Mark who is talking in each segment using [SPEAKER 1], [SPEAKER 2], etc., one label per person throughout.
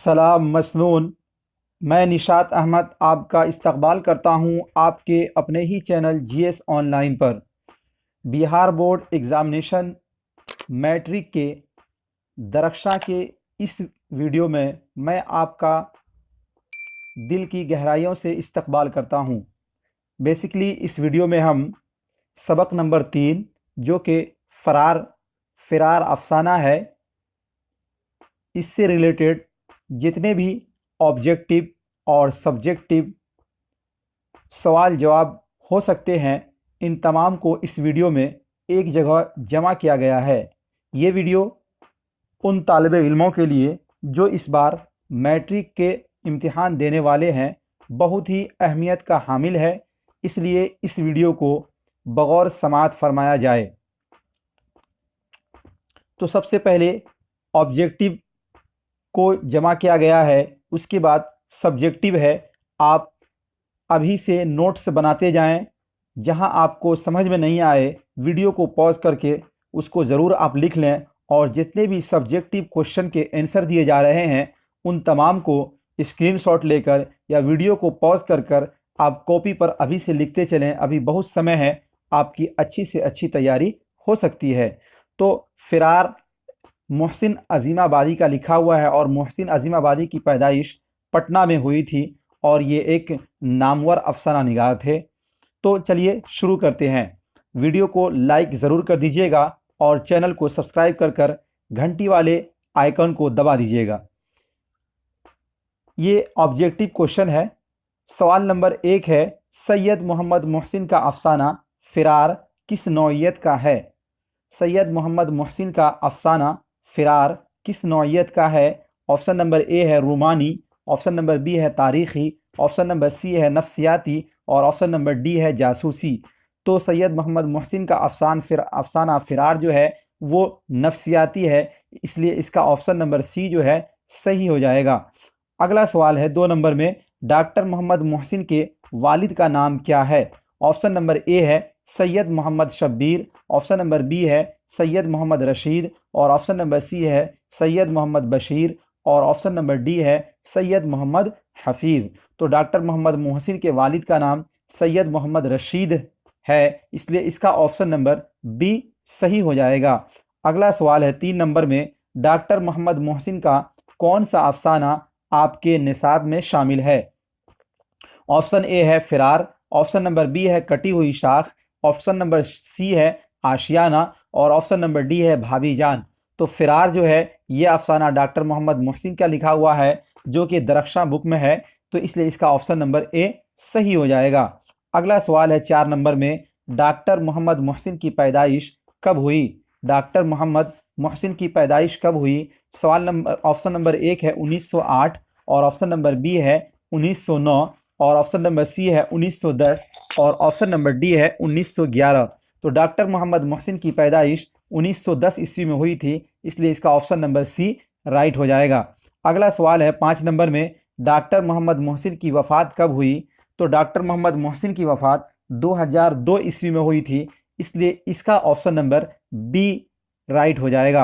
[SPEAKER 1] सलाम मसनून। मैं निशात अहमद आपका इस्तकबाल करता हूं आपके अपने ही चैनल जीएस ऑनलाइन पर। बिहार बोर्ड एग्ज़ामिनेशन मैट्रिक के दरक्षा के इस वीडियो में मैं आपका दिल की गहराइयों से इस्तकबाल करता हूं। बेसिकली इस वीडियो में हम सबक नंबर 3 जो कि फ़रार अफसाना है, इससे रिलेटेड जितने भी ऑब्जेक्टिव और सब्जेक्टिव सवाल जवाब हो सकते हैं, इन तमाम को इस वीडियो में एक जगह जमा किया गया है। ये वीडियो उन तालिब इल्मों के लिए जो इस बार मैट्रिक के इम्तिहान देने वाले हैं बहुत ही अहमियत का हामिल है, इसलिए इस वीडियो को बगौर समाअत फरमाया जाए। तो सबसे पहले ऑब्जेक्टिव को जमा किया गया है, उसके बाद सब्जेक्टिव है। आप अभी से नोट्स बनाते जाएं, जहां आपको समझ में नहीं आए वीडियो को पॉज करके उसको ज़रूर आप लिख लें, और जितने भी सब्जेक्टिव क्वेश्चन के आंसर दिए जा रहे हैं उन तमाम को स्क्रीनशॉट लेकर या वीडियो को पॉज कर आप कॉपी पर अभी से लिखते चलें। अभी बहुत समय है, आपकी अच्छी से अच्छी तैयारी हो सकती है। तो फ़रार मोहसिन अज़ीमाबादी का लिखा हुआ है, और मोहसिन अज़ीमाबादी की पैदाइश पटना में हुई थी और ये एक नामवर अफसाना निगार थे। तो चलिए शुरू करते हैं। वीडियो को लाइक ज़रूर कर दीजिएगा और चैनल को सब्सक्राइब कर घंटी वाले आइकन को दबा दीजिएगा। ये ऑब्जेक्टिव क्वेश्चन है। सवाल नंबर 1 है, सैयद मोहम्मद मोहसिन का अफसाना फ़रार किस नौइयत का है? सैयद मोहम्मद मोहसिन का अफसाना फ़रार किस नौइयत का है? ऑप्शन नंबर ए है रूमानी, ऑप्शन नंबर बी है तारीख़ी, ऑप्शन नंबर सी है नफ्सियाती, और ऑप्शन नंबर डी है जासूसी। तो सैयद मोहम्मद मोहसिन का अफसाना फ़रार जो है वो नफ्सियाती है, इसलिए इसका ऑप्शन नंबर सी जो है सही हो जाएगा। अगला सवाल है 2 नंबर में, डॉक्टर मोहम्मद मोहसिन के वालिद का नाम क्या है? ऑप्शन नंबर ए है Syed Mohammad Shabbir, option number B है सैयद मोहम्मद रशीद, और ऑप्शन नंबर सी है सैयद मोहम्मद बशीर, और ऑप्शन नंबर डी है सैयद मोहम्मद हफीज़। तो डॉक्टर मोहम्मद मोहसिन के वालिद का नाम सैयद मोहम्मद रशीद है, इसलिए इसका ऑप्शन नंबर बी सही हो जाएगा। अगला सवाल है 3 नंबर में, डॉक्टर मोहम्मद मोहसिन का कौन सा अफसाना आपके निसाब में शामिल है? ऑप्शन ए है फ़रार, ऑप्शन नंबर बी है कटी हुई शाख, ऑप्शन नंबर सी है आशियाना, और ऑप्शन नंबर डी है भाभी जान। तो फ़रार जो है ये अफसाना डॉक्टर मोहम्मद मोहसिन का लिखा हुआ है, जो कि दरख्शां बुक में है, तो इसलिए इसका ऑप्शन नंबर ए सही हो जाएगा। अगला सवाल है 4 नंबर में, डॉक्टर मोहम्मद मोहसिन की पैदाइश कब हुई? डॉक्टर मोहम्मद मोहसिन की पैदाइश कब हुई? सवाल नंबर ऑप्शन नंबर 1 है 1908, और ऑप्शन नंबर बी है 1909, और ऑप्शन नंबर सी है 1910, और ऑप्शन नंबर डी है 1911। तो डॉक्टर मोहम्मद मोहसिन की पैदाइश 1910 ईस्वी में हुई थी, इसलिए इसका ऑप्शन नंबर सी राइट हो जाएगा। अगला सवाल है 5 नंबर में, डॉक्टर मोहम्मद मोहसिन की वफ़ात कब हुई? तो डॉक्टर मोहम्मद मोहसिन की वफ़ात 2002 ईस्वी में हुई थी, इसलिए इसका ऑप्शन नंबर बी राइट हो जाएगा।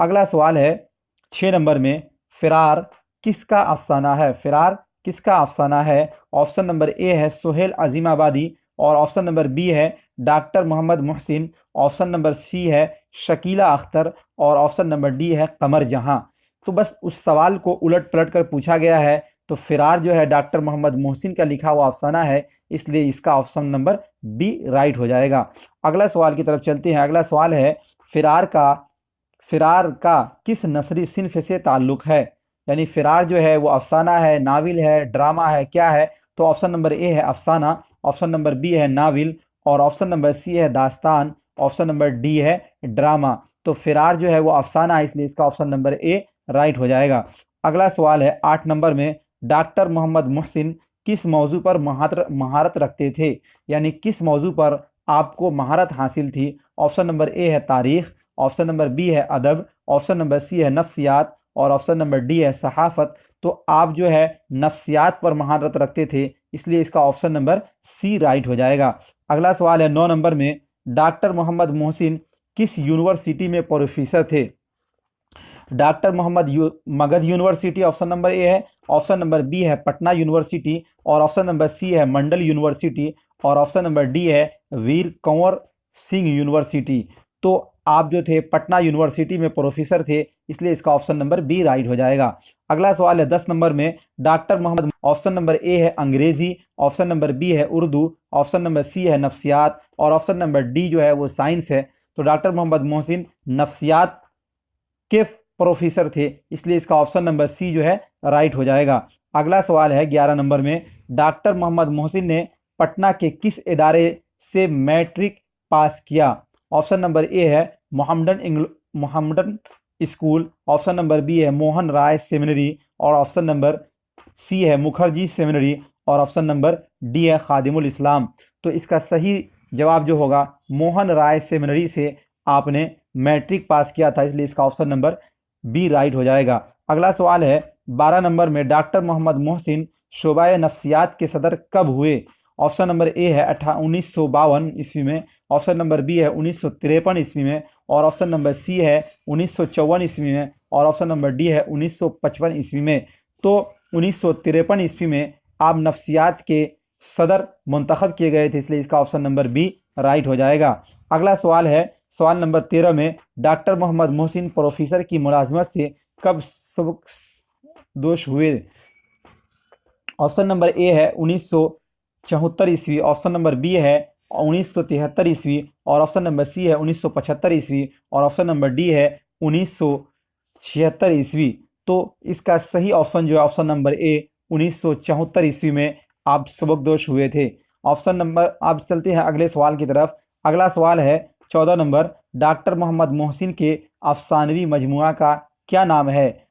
[SPEAKER 1] अगला सवाल है 6 नंबर में, फ़रार किसका अफसाना है? फ़रार किसका अफसाना है? ऑप्शन नंबर ए है सुहेल अज़ीमाबादी, और ऑप्शन नंबर बी है doctor Mohammad Mohsin, option number C है शकीला अख्तर, और ऑप्शन नंबर डी है कमर जहां। तो बस उस सवाल को उलट पलट कर पूछा गया है, तो फ़रार जो है डॉक्टर मोहम्मद मोहसिन का लिखा हुआ अफसाना है, इसलिए इसका ऑप्शन नंबर बी राइट हो जाएगा। अगला सवाल की तरफ चलते हैं। अगला सवाल है, फ़रार का किस नसरी सिन्फ से ताल्लुक़ है? यानी फ़रार जो है वो अफसाना है, नाविल है, ड्रामा है, क्या है? तो ऑप्शन नंबर ए है अफसाना, ऑप्शन नंबर बी है नाविल, और ऑप्शन नंबर सी है दास्तान, ऑप्शन नंबर डी है ड्रामा। तो फ़रार जो है वो अफसाना है, इसलिए इसका ऑप्शन नंबर ए राइट हो जाएगा। अगला सवाल है 8 नंबर में, डॉक्टर मोहम्मद मोहसिन किस मौजू पर महारत रखते थे? यानी किस मौजू पर आपको महारत हासिल थी? ऑप्शन नंबर ए है तारीख़, ऑप्शन नंबर बी है अदब, ऑप्शन नंबर सी है नफ्सियात, और ऑप्शन नंबर डी है सहाफ़त। तो आप जो है नफ्सियात पर महारत रखते थे, इसलिए इसका ऑप्शन नंबर सी राइट हो जाएगा। अगला सवाल है 9 नंबर में, डॉक्टर मोहम्मद मोहसिन किस यूनिवर्सिटी में प्रोफेसर थे? Doctor Mohammad Magadh university option number A है, ऑप्शन नंबर बी है पटना यूनिवर्सिटी, और ऑप्शन नंबर सी है मंडल यूनिवर्सिटी, और ऑप्शन नंबर डी है वीर कंवर सिंह यूनिवर्सिटी। तो आप जो थे पटना यूनिवर्सिटी में प्रोफेसर थे, इसलिए इसका ऑप्शन नंबर बी राइट हो जाएगा। अगला सवाल है 10 नंबर में, doctor Mohammad, option number A है अंग्रेजी, ऑप्शन नंबर बी है उर्दू, ऑप्शन नंबर सी है नफ्सियात, और ऑप्शन नंबर डी जो है वो साइंस है। तो डॉक्टर मोहम्मद मोहसिन नफ्सियात के प्रोफेसर थे, इसलिए इसका ऑप्शन नंबर सी जो है राइट हो जाएगा। अगला सवाल है 11 नंबर में, डॉक्टर मोहम्मद मोहसिन ने पटना के किस इदारे से मैट्रिक पास किया? ऑप्शन नंबर ए है Mohammedan school, option number B है मोहन राय सेमिनरी, और ऑप्शन नंबर सी है मुखर्जी सेमिनरी, और ऑप्शन नंबर डी है खादिमुल इस्लाम। तो इसका सही जवाब जो होगा मोहन राय सेमिनरी से आपने मैट्रिक पास किया था, इसलिए इसका ऑप्शन नंबर बी राइट हो जाएगा। अगला सवाल है 12 नंबर में, डॉक्टर मोहम्मद मोहसिन शोबाए नफ्सियात के सदर कब हुए? ऑप्शन नंबर ए है 1952 ईस्वी में, ऑप्शन नंबर बी है 1953 ईस्वी में, और ऑप्शन नंबर सी है 1954 ईस्वी में, और ऑप्शन नंबर डी है 1955 ईस्वी में। तो 1953 ईस्वी में आप नफ्सियात के सदर मुंतखब किए गए थे, इसलिए इसका ऑप्शन नंबर बी राइट हो जाएगा। अगला सवाल है सवाल नंबर 13 में, डॉक्टर मोहम्मद मोहसिन प्रोफेसर की मुलाजमत से कब सबकदोश हुए? ऑप्शन नंबर ए है 1974 ईस्वी, ऑप्शन नंबर बी है 1973 ईस्वी, और ऑप्शन नंबर सी है 1975 ईस्वी, और ऑप्शन नंबर डी है 1976 ईस्वी। तो इसका सही ऑप्शन जो है ऑप्शन नंबर ए 1974 ईस्वी में आप सबकदोश हुए थे। ऑप्शन नंबर, आप चलते हैं अगले सवाल की तरफ। अगला सवाल है 14 नंबर, डॉक्टर मोहम्मद मोहसिन के अफसानवी मजमुआ का क्या नाम है?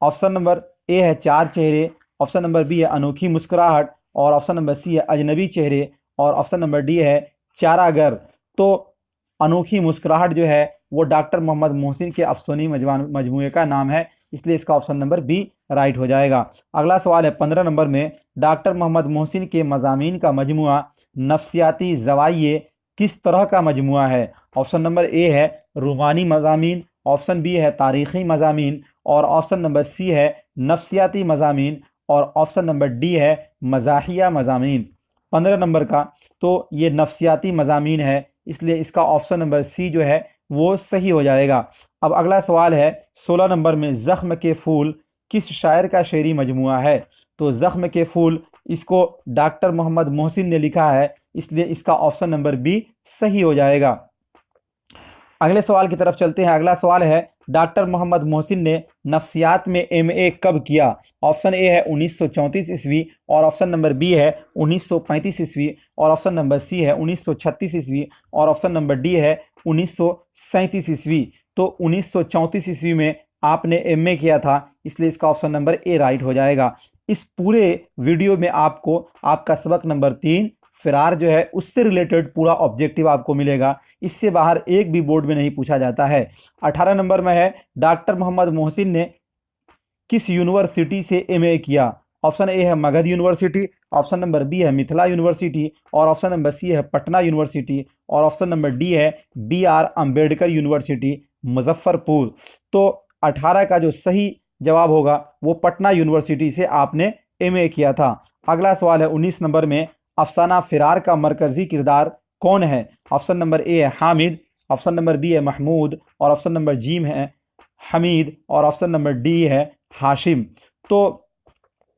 [SPEAKER 1] ऑप्शन नंबर ए है चार चेहरे, ऑप्शन नंबर बी है अनोखी मुस्कुराहट, और ऑप्शन नंबर सी है अजनबी चेहरे, और ऑप्शन नंबर डी है चारागर। तो अनोखी मुस्कुराहट जो है वो डॉक्टर मोहम्मद मोहसिन के अफसानी मजमुए का नाम है, इसलिए इसका ऑप्शन नंबर बी राइट हो जाएगा। अगला सवाल है 15 नंबर में, डॉक्टर मोहम्मद मोहसिन के मज़ामीन का मजमुआ नफ्सियाती ज़वाये किस तरह का मजमुआ है? ऑप्शन नंबर ए है रूहानी मज़ामीन, ऑप्शन बी है तारीख़ी मज़ामीन, और ऑप्शन नंबर सी है नफ्सियाती मज़ामीन, और ऑप्शन नंबर डी है मज़ाहिया मज़ामीन। 15 नंबर का तो ये नफ्सियाती मज़ामीन है, इसलिए इसका ऑप्शन नंबर सी जो है वो सही हो जाएगा। अब अगला सवाल है 16 नंबर में, ज़ख्म के फूल किस शायर का शेरी मजमुआ है? तो ज़ख्म के फूल इसको डॉक्टर मोहम्मद मोहसिन ने लिखा है, इसलिए इसका ऑप्शन नंबर बी सही हो जाएगा। अगले सवाल की तरफ चलते हैं। अगला सवाल है डॉक्टर मोहम्मद मोहसिन ने नफ्सियात में एमए कब किया? ऑप्शन ए है 1934 ईस्वी, और ऑप्शन नंबर बी है 1935 ईस्वी, और ऑप्शन नंबर सी है 1936 ईस्वी, और ऑप्शन नंबर डी है 1937 ईस्वी। तो 1934 ईस्वी में आपने एमए किया था, इसलिए इसका ऑप्शन नंबर ए राइट हो जाएगा। इस पूरे वीडियो में आपको आपका सबक नंबर 3 फिरार जो है उससे रिलेटेड पूरा ऑब्जेक्टिव आपको मिलेगा, इससे बाहर एक भी बोर्ड में नहीं पूछा जाता है। 18 नंबर में है, डॉक्टर मोहम्मद मोहसिन ने किस यूनिवर्सिटी से एमए किया? ऑप्शन ए है Magadh university, option number B है मिथिला यूनिवर्सिटी, और ऑप्शन नंबर सी है पटना यूनिवर्सिटी, और ऑप्शन नंबर डी है BR अम्बेडकर यूनिवर्सिटी मुजफ्फरपुर। तो 18 का जो सही जवाब होगा वो पटना यूनिवर्सिटी से आपने एमए किया था। अगला सवाल है 19 नंबर में, अफसाना फिरार का मरकजी किरदार कौन है? ऑप्शन नंबर ए है हामिद, ऑप्शन नंबर बी है महमूद, और ऑप्शन नंबर जी है हमीद, और ऑप्शन नंबर डी है हाशिम। तो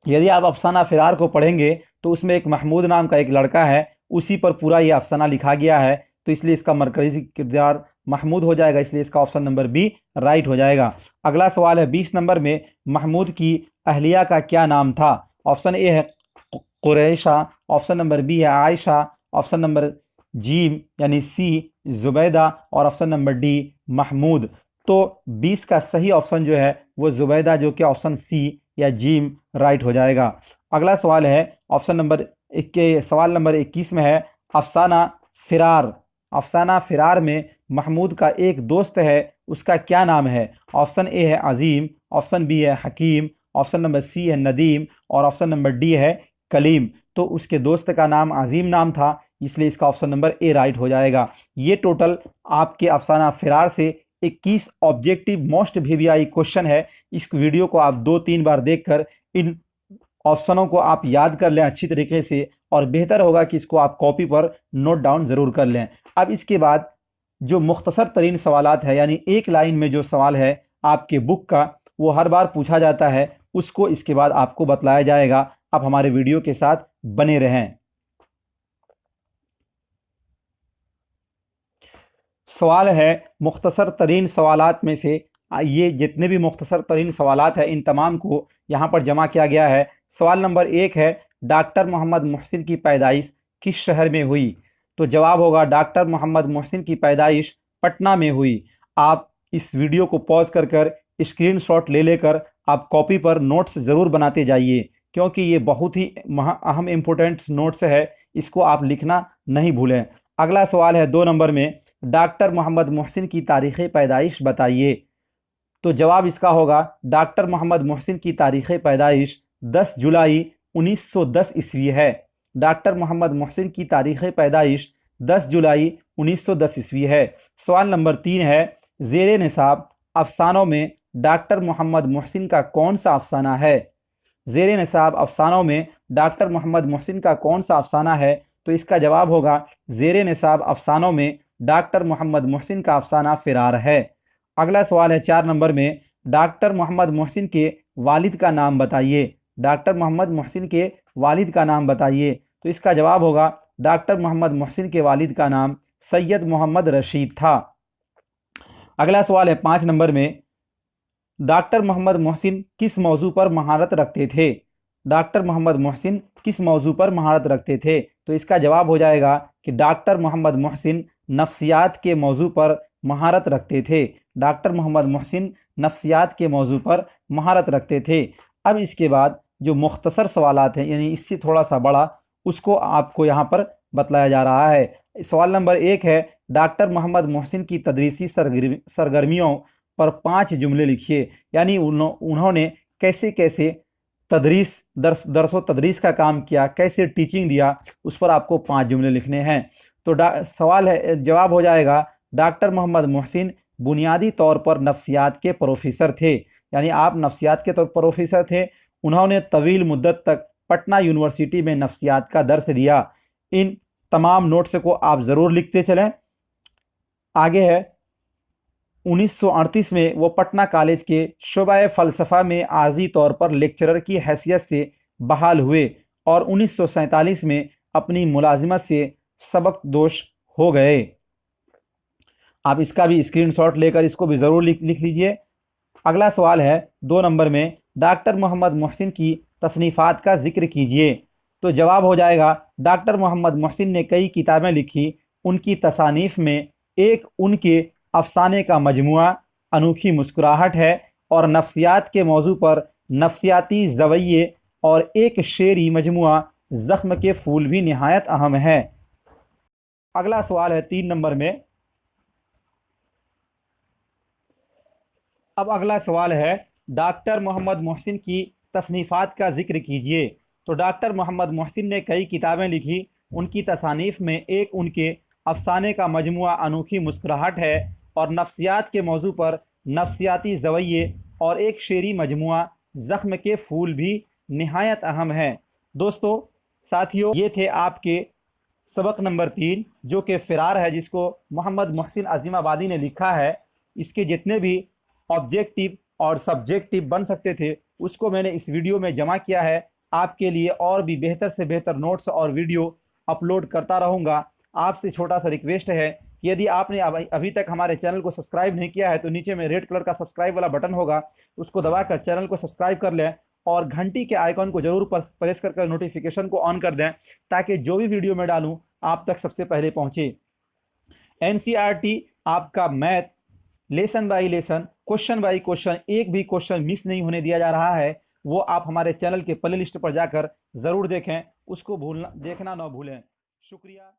[SPEAKER 1] यदि आप अफसाना फिरार को पढ़ेंगे तो उसमें एक महमूद नाम का एक लड़का है, उसी पर पूरा ये अफसाना लिखा गया है, तो इसलिए इसका मरकजी किरदार महमूद हो जाएगा, इसलिए इसका ऑप्शन नंबर बी राइट हो जाएगा। अगला सवाल है 20 नंबर में, महमूद की अहलिया का क्या नाम था? ऑप्शन ए है कुरैशा, ऑप्शन नंबर बी है आयशा, ऑप्शन नंबर जी यानी सी जुबैदा, और ऑप्शन नंबर डी महमूद। तो 20 का सही ऑप्शन जो है वो जुबैदा, जो कि ऑप्शन सी या जीम राइट हो जाएगा। अगला सवाल है ऑप्शन नंबर सवाल नंबर 21 में है, अफसाना फिरार में महमूद का एक दोस्त है, उसका क्या नाम है? ऑप्शन ए है अजीम, ऑप्शन बी है हकीम, ऑप्शन नंबर सी है नदीम, और ऑप्शन नंबर डी है कलीम। तो उसके दोस्त का नाम अजीम नाम था, इसलिए इसका ऑप्शन नंबर ए राइट हो जाएगा। ये टोटल आपके अफसाना फिरार से 21 ऑब्जेक्टिव मोस्ट वीवीआई क्वेश्चन है। इस वीडियो को आप 2-3 बार देखकर इन ऑप्शनों को आप याद कर लें अच्छी तरीके से, और बेहतर होगा कि इसको आप कॉपी पर नोट डाउन ज़रूर कर लें। अब इसके बाद जो मुख्तसर तरीन सवालात है, यानी एक लाइन में जो सवाल है आपके बुक का, वो हर बार पूछा जाता है, उसको इसके बाद आपको बतलाया जाएगा। आप हमारे वीडियो के साथ बने रहें। सवाल है मुख्तसर तरीन सवालात में से, ये जितने भी मुख्तसर तरीन सवालात हैं इन तमाम को यहाँ पर जमा किया गया है। सवाल नंबर 1 है, डॉक्टर मोहम्मद मोहसिन की पैदाइश किस शहर में हुई? तो जवाब होगा डॉक्टर मोहम्मद मोहसिन की पैदाइश पटना में हुई। आप इस वीडियो को पॉज कर स्क्रीनशॉट ले लेकर आप कॉपी पर नोट्स ज़रूर बनाते जाइए, क्योंकि ये बहुत ही अहम इम्पोर्टेंट नोट्स है, इसको आप लिखना नहीं भूलें। अगला सवाल है 2 नंबर में, डॉक्टर मोहम्मद मोहसिन की तारीख़ पैदाइश बताइए। तो जवाब इसका होगा डॉक्टर मोहम्मद मोहसिन की तारीख़ पैदाइश 10 जुलाई 1910 ईस्वी है। डॉक्टर मोहम्मद मोहसिन की तारीख़ पैदाइश 10 जुलाई 1910 ईस्वी है। सवाल नंबर 3 है, ज़ेरे निसाब अफसानों में डॉक्टर मोहम्मद मोहसिन का कौन सा अफसाना है? ज़ेरे निसाब अफसानों में डॉक्टर मोहम्मद मोहसिन का कौन सा अफसाना है? तो इसका जवाब होगा ज़ेरे निसाब अफसानों में डॉक्टर मोहम्मद मोहसिन का अफसाना फ़िरार है। अगला सवाल है 4 नंबर में, डॉक्टर मोहम्मद मोहसिन के वालिद का नाम बताइए। डॉक्टर मोहम्मद मोहसिन के वालिद का नाम बताइए। तो इसका जवाब होगा डॉक्टर मोहम्मद मोहसिन के वालिद का नाम सैयद मोहम्मद रशीद था। अगला सवाल है 5 नंबर में, डॉक्टर मोहम्मद मोहसिन किस मौजू पर महारत रखते थे? डॉक्टर मोहम्मद मोहसिन किस मौजू पर महारत रखते थे? तो इसका जवाब हो जाएगा कि डॉक्टर मोहम्मद मोहसिन नफ्सियात के मौजू पर महारत रखते थे। डॉक्टर मोहम्मद मोहसिन नफ्सियात के मौजू पर महारत रखते थे। अब इसके बाद जो मुख्तसर सवालात हैं, यानी इससे थोड़ा सा बड़ा, उसको आपको यहाँ पर बतलाया जा रहा है। सवाल नंबर 1 है, डॉक्टर मोहम्मद मोहसिन की तदरीसी सरगर्मियों पर 5 जुमले लिखिए। यानी उन्होंने कैसे कैसे दरस व तदरीस का काम किया, कैसे टीचिंग दिया, उस पर आपको 5 जुमले लिखने हैं। तो सवाल है, जवाब हो जाएगा डॉक्टर मोहम्मद मोहसिन बुनियादी तौर पर नफ्सियात के प्रोफेसर थे। यानी आप नफ्सियात के प्रोफेसर थे। उन्होंने तवील मुद्दत तक पटना यूनिवर्सिटी में नफ्सियात का दर्स दिया। इन तमाम नोट्स को आप ज़रूर लिखते चलें। आगे है, 1938 में वो पटना कॉलेज के शुबा फ़लसफ़ा में आर्जी तौर पर लेक्चरर की हैसियत से बहाल हुए और 1947 में अपनी मुलाजिमत से सबक दोष हो गए। आप इसका भी स्क्रीनशॉट लेकर इसको भी ज़रूर लिख लीजिए। अगला सवाल है 2 नंबर में, डॉक्टर मोहम्मद मोहसिन की तसनीफ़ात का जिक्र कीजिए। तो जवाब हो जाएगा डॉक्टर मोहम्मद मोहसिन ने कई किताबें लिखी। उनकी तसानीफ़ में एक उनके अफसाने का मजमुआ अनोखी मुस्कुराहट है, और नफ्सियात के मौजू पर नफ्सियाती ज़वैये और एक शेरी मजमुआ ज़ख्म के फूल भी निहायत अहम है। अगला सवाल है 3 नंबर में। अब अगला सवाल है, डॉक्टर मोहम्मद मोहसिन की तसनीफ़ात का जिक्र कीजिए। तो डॉक्टर मोहम्मद मोहसिन ने कई किताबें लिखी। उनकी तसानीफ़ में एक उनके अफसाने का मजमुआ अनोखी मुस्कुराहट है, और नफ्सियात के मौजू पर नफ्सियाती ज़वैये और एक शेरी मजमुआ ज़ख्म के फूल भी निहायत अहम है। दोस्तों साथियों, ये थे आपके सबक नंबर 3, जो कि फ़िरार है, जिसको मोहम्मद मोहसिन अज़ीमाबादी ने लिखा है। इसके जितने भी ऑब्जेक्टिव और सब्जेक्टिव बन सकते थे, उसको मैंने इस वीडियो में जमा किया है। आपके लिए और भी बेहतर से बेहतर नोट्स और वीडियो अपलोड करता रहूँगा। आपसे छोटा सा रिक्वेस्ट है, यदि आपने अभी तक हमारे चैनल को सब्सक्राइब नहीं किया है, तो नीचे में रेड कलर का सब्सक्राइब वाला बटन होगा, उसको दबाकर चैनल को सब्सक्राइब कर लें, और घंटी के आइकॉन को जरूर प्रेस कर नोटिफिकेशन को ऑन कर दें, ताकि जो भी वीडियो मैं डालूँ आप तक सबसे पहले पहुँचे। NCERT आपका math lesson bye lesson, question by question, एक भी क्वेश्चन मिस नहीं होने दिया जा रहा है। वो आप हमारे चैनल के प्ले लिस्ट पर जाकर ज़रूर देखें, उसको देखना ना भूलें। शुक्रिया।